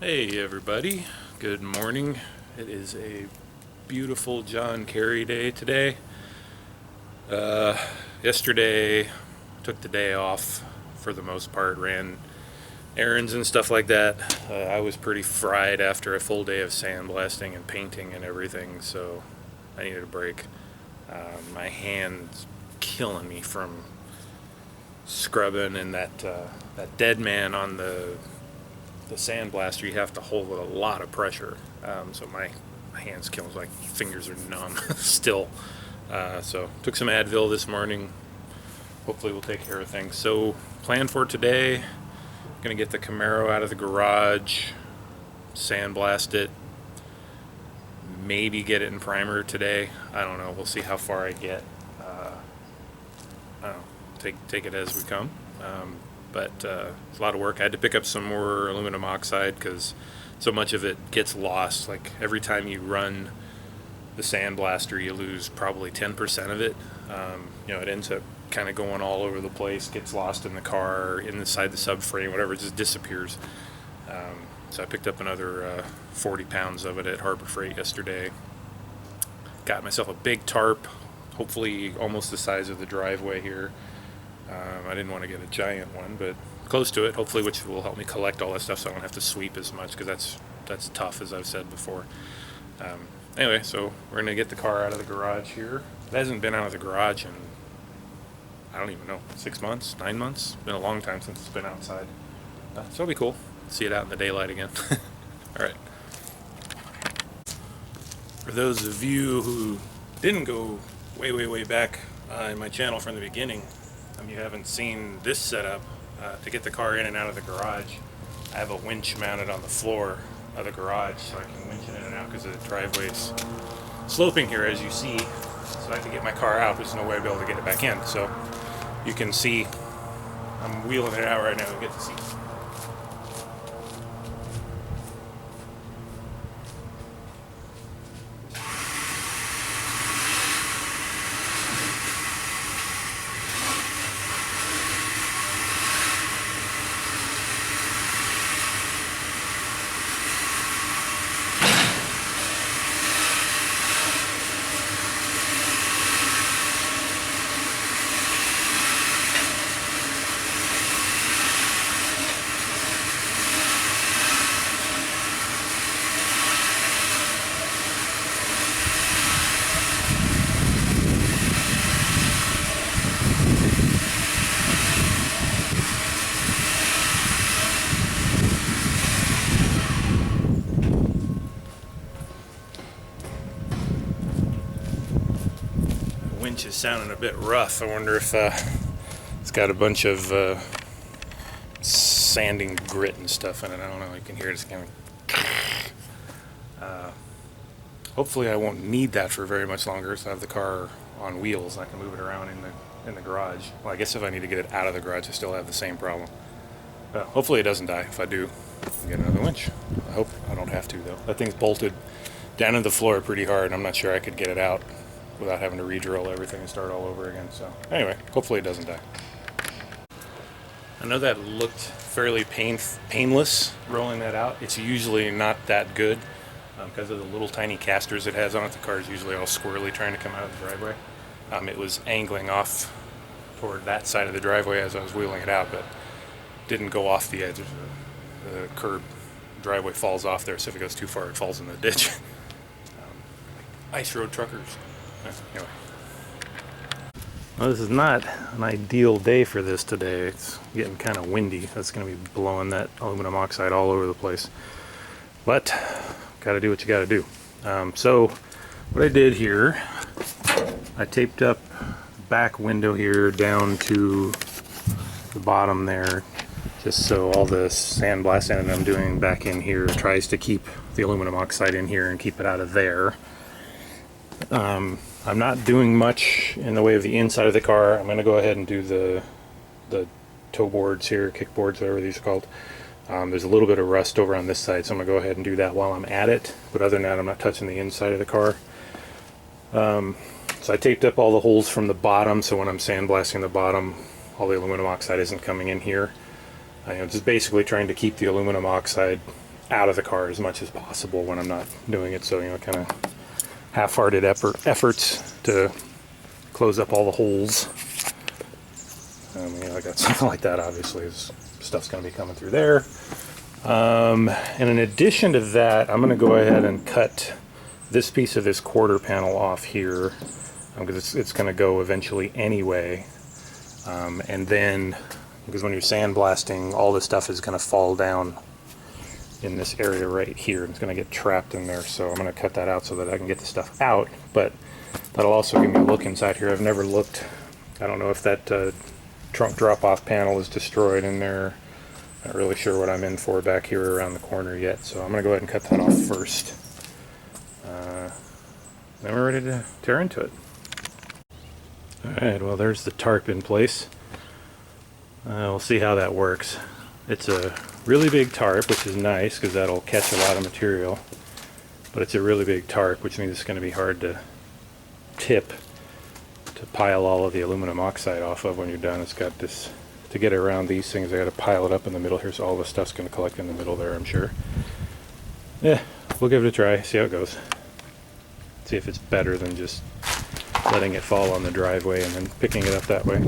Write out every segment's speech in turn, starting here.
Hey everybody, good morning. It is a beautiful John Kerry day today. Yesterday took the day off for the most part, ran errands and stuff like that. I was pretty fried after a full day of sandblasting and painting and everything, so I needed a break. My hand's killing me from scrubbing, and that dead man on the sandblaster, you have to hold with a lot of pressure. So my hands killing, my fingers are numb still. So took some Advil this morning. Hopefully we'll take care of things. So plan for today, gonna get the Camaro out of the garage, sandblast it, maybe get it in primer today. I don't know, we'll see how far I get. I don't know, take it as we come. But it's a lot of work. I had to pick up some more aluminum oxide because so much of it gets lost. Like every time you run the sandblaster, you lose probably 10% of it. It ends up kind of going all over the place, gets lost in the car, inside the subframe, whatever, it just disappears. So I picked up another 40 pounds of it at Harbor Freight yesterday. Got myself a big tarp, hopefully almost the size of the driveway here. I didn't want to get a giant one, but close to it, hopefully, which will help me collect all that stuff so I don't have to sweep as much, because that's tough, as I've said before. Anyway, so we're going to get the car out of the garage here. It hasn't been out of the garage in, I don't even know, 6 months, 9 months? It's been a long time since it's been outside. So it'll be cool. See it out in the daylight again. Alright. For those of you who didn't go way back in my channel from the beginning, you haven't seen this setup to get the car in and out of the garage. I have a winch mounted on the floor of the garage so I can winch it in and out because the driveway's sloping here, as you see. So I can get my car out. There's no way I'll be able to get it back in. So you can see I'm wheeling it out right now. You get to see. Winch is sounding a bit rough. I wonder if it's got a bunch of sanding grit and stuff in it. I don't know. You can hear it. It's kind of. Hopefully, I won't need that for very much longer. So I have the car on wheels. I can move it around in the garage. Well, I guess if I need to get it out of the garage, I still have the same problem. Hopefully, it doesn't die. If I do, I'll get another winch. I hope I don't have to, though. That thing's bolted down to the floor pretty hard. I'm not sure I could get it out without having to re-drill everything and start all over again. So anyway, hopefully it doesn't die. I know that looked fairly painless rolling that out. It's usually not that good because of the little tiny casters it has on it. The car is usually all squirrely trying to come out of the driveway. It was angling off toward that side of the driveway as I was wheeling it out, but didn't go off the edge. The curb driveway falls off there, so if it goes too far it falls in the ditch. Ice road truckers. Anyway. Well, this is not an ideal day for this today. It's getting kind of windy. That's going to be blowing that aluminum oxide all over the place. But, got to do what you got to do. So, what I did here, I taped up the back window here down to the bottom there, just so all the sandblasting that I'm doing back in here tries to keep the aluminum oxide in here and keep it out of there. I'm not doing much in the way of the inside of the car. I'm going to go ahead and do the toe boards here, kick boards, whatever these are called. There's a little bit of rust over on this side, so I'm going to go ahead and do that while I'm at it. But other than that, I'm not touching the inside of the car. So I taped up all the holes from the bottom, so when I'm sandblasting the bottom, all the aluminum oxide isn't coming in here. I'm just basically trying to keep the aluminum oxide out of the car as much as possible when I'm not doing it. So, you know, kind of half-hearted efforts to close up all the holes. You know, I got something like that, obviously, stuff's going to be coming through there. And in addition to that, I'm going to go ahead and cut this piece of this quarter panel off here, because it's going to go eventually anyway. And then, because when you're sandblasting, all this stuff is going to fall down in this area right here. It's going to get trapped in there, so I'm going to cut that out so that I can get the stuff out. But that'll also give me a look inside here. I've never looked. I don't know if that trunk drop-off panel is destroyed in there. Not really sure what I'm in for back here around the corner yet, so I'm going to go ahead and cut that off first. Then we're ready to tear into it. Alright, well, there's the tarp in place. We'll see how that works. It's a really big tarp, which is nice because that'll catch a lot of material. But it's a really big tarp, which means it's going to be hard to tip to pile all of the aluminum oxide off of when you're done. It's got this, to get around these things, I got to pile it up in the middle here, so all the stuff's going to collect in the middle there, I'm sure. Yeah, we'll give it a try, see how it goes. See if it's better than just letting it fall on the driveway and then picking it up that way.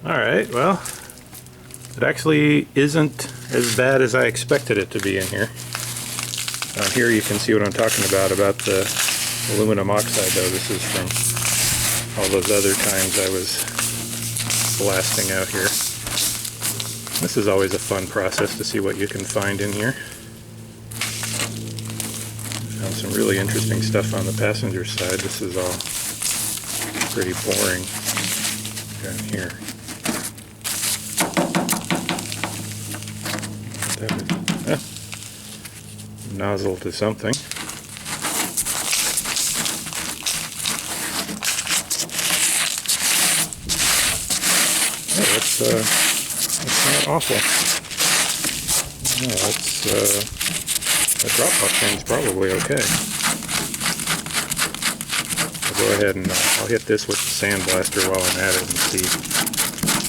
Alright, well, it actually isn't as bad as I expected it to be in here. Here you can see what I'm talking about the aluminum oxide, though. This is from all those other times I was blasting out here. This is always a fun process to see what you can find in here. Found some really interesting stuff on the passenger side. This is all pretty boring down here. That is, nozzle to something. Oh, that's not awful. No, that drop-off thing's probably okay. I'll go ahead and I'll hit this with the sandblaster while I'm at it and see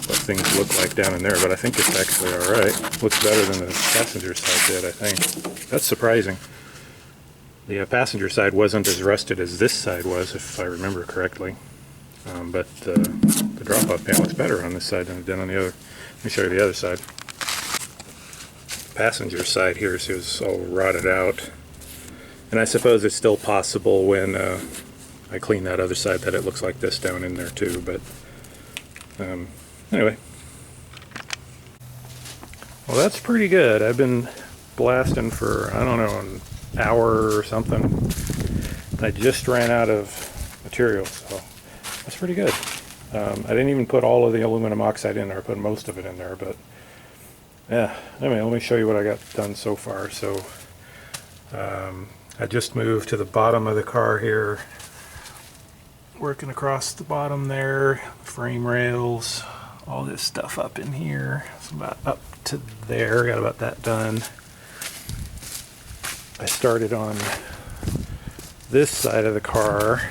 what things look like down in there, but I think it's actually alright. Looks better than the passenger side did, I think. That's surprising. The passenger side wasn't as rusted as this side was, if I remember correctly. But the drop-off panel looks better on this side than it did on the other. Let me show you the other side. The passenger side here is all rotted out. And I suppose it's still possible when I clean that other side that it looks like this down in there too, but anyway. Well, that's pretty good. I've been blasting for, I don't know, hour or something. I just ran out of material, so that's pretty good. I didn't even put all of the aluminum oxide in there. I put most of it in there, but yeah. Anyway, let me show you what I got done so far. So I just moved to the bottom of the car here, working across the bottom there, frame rails, all this stuff up in here. It's about up to there, got about that done. I started on this side of the car,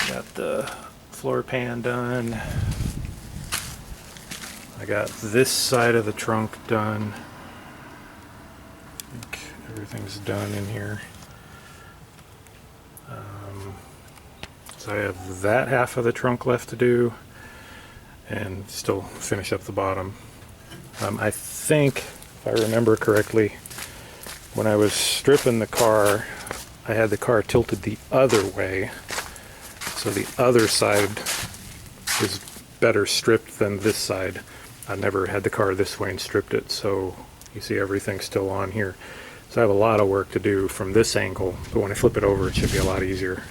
got the floor pan done. I got this side of the trunk done. I think everything's done in here. So I have that half of the trunk left to do and still finish up the bottom. I think, if I remember correctly, when I was stripping the car, I had the car tilted the other way, so the other side is better stripped than this side. I never had the car this way and stripped it, so you see everything's still on here. So I have a lot of work to do from this angle, but when I flip it over it should be a lot easier.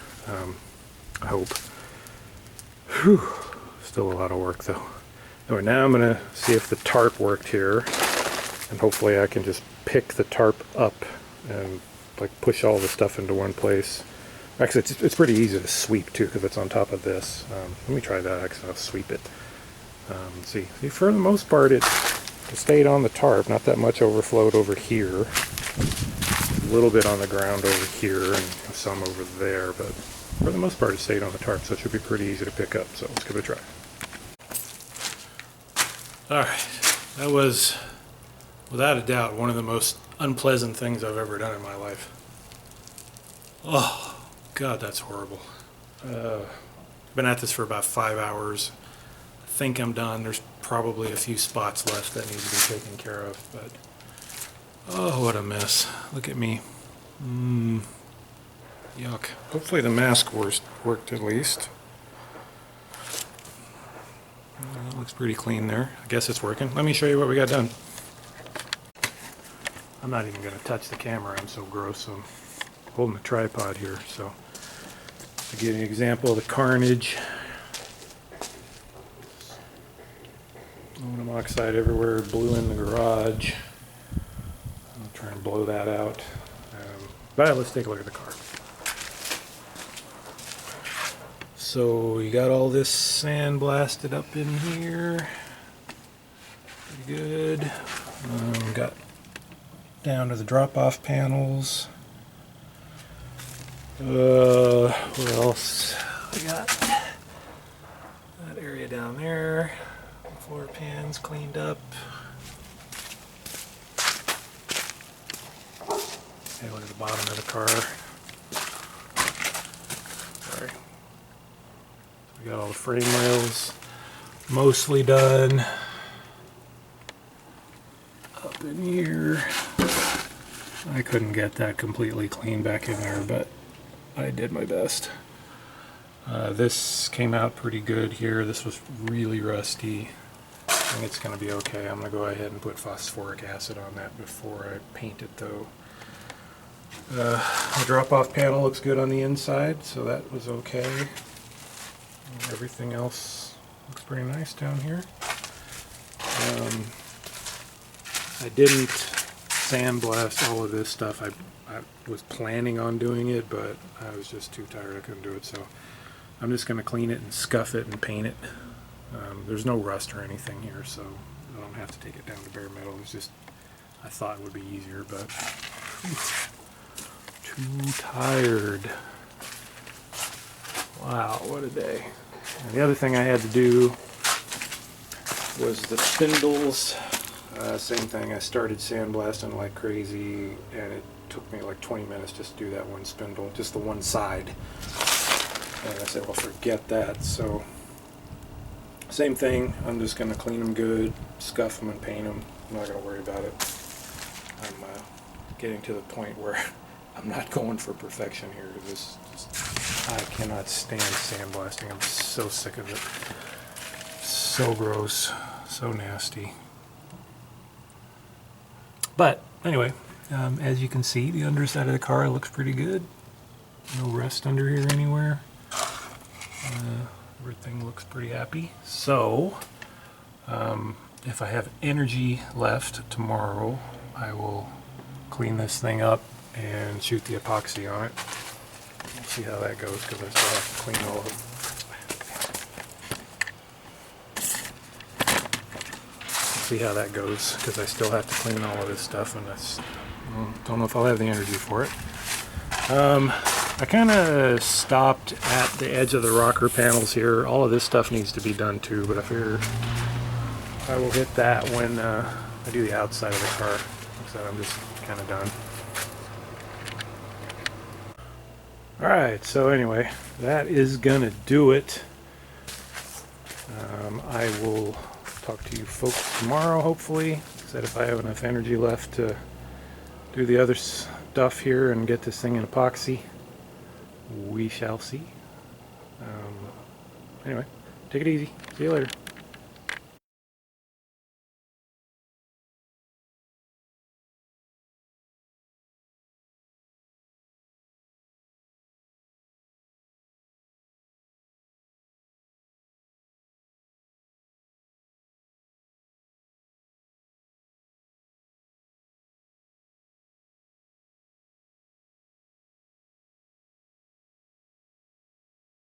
I hope. Whew. Still a lot of work though. Anyway, now I'm going to see if the tarp worked here, and hopefully I can just pick the tarp up and like push all the stuff into one place. Actually, it's pretty easy to sweep too because it's on top of this. Let me try that. Actually, I'll sweep it. See, for the most part, it stayed on the tarp. Not that much overflowed over here. A little bit on the ground over here, and some over there, but for the most part, it stayed on the tarp, so it should be pretty easy to pick up. So let's give it a try. All right, that was, without a doubt, one of the most unpleasant things I've ever done in my life. Oh, God, that's horrible. I've been at this for about 5 hours. I think I'm done. There's probably a few spots left that need to be taken care of, but oh, what a mess. Look at me. Yuck. Hopefully the mask worked at least. Looks pretty clean there. I guess it's working. Let me show you what we got done. I'm not even going to touch the camera. I'm so gross. I'm holding the tripod here. So to give you an example of the carnage. Aluminum oxide everywhere. Blew in the garage. I'll try and blow that out. But let's take a look at the car. So you got all this sandblasted up in here. Pretty good. Got down to the drop-off panels. What else? We got that area down there. Floor pans cleaned up. Okay, look at the bottom of the car. Sorry. We got all the frame rails mostly done. Up in here. I couldn't get that completely clean back in there, but I did my best. This came out pretty good here. This was really rusty. I think it's going to be okay. I'm going to go ahead and put phosphoric acid on that before I paint it though. The drop-off panel looks good on the inside, so that was okay. Everything else looks pretty nice down here. I didn't sandblast all of this stuff. I was planning on doing it, but I was just too tired. I couldn't do it, so I'm just going to clean it and scuff it and paint it. There's no rust or anything here, so I don't have to take it down to bare metal. It's just, I thought it would be easier, but too tired. Wow, what a day. And the other thing I had to do was the spindles. Same thing, I started sandblasting like crazy, and it took me like 20 minutes just to do that one spindle, just the one side. And I said, well, forget that. So, same thing, I'm just going to clean them good, scuff them and paint them. I'm not going to worry about it. I'm getting to the point where I'm not going for perfection here. I cannot stand sandblasting. I'm so sick of it. So gross, so nasty. But anyway, As you can see, the underside of the car looks pretty good. No rust under here anywhere. Everything looks pretty happy. So, if I have energy left tomorrow, I will clean this thing up and shoot the epoxy on it. We'll see how that goes, because I still have to clean all of it. See how that goes, because I still have to clean all of this stuff, and that's, don't know if I'll have the energy for it. I kind of stopped at the edge of the rocker panels here. All of this stuff needs to be done too, but I figure I will hit that when I do the outside of the car. Like I said, I'm just kind of done. Alright, so anyway, that is gonna do it. I will talk to you folks tomorrow, hopefully. Like I said, if I have enough energy left to do the other stuff here and get this thing in epoxy, we shall see. Anyway, take it easy. See you later.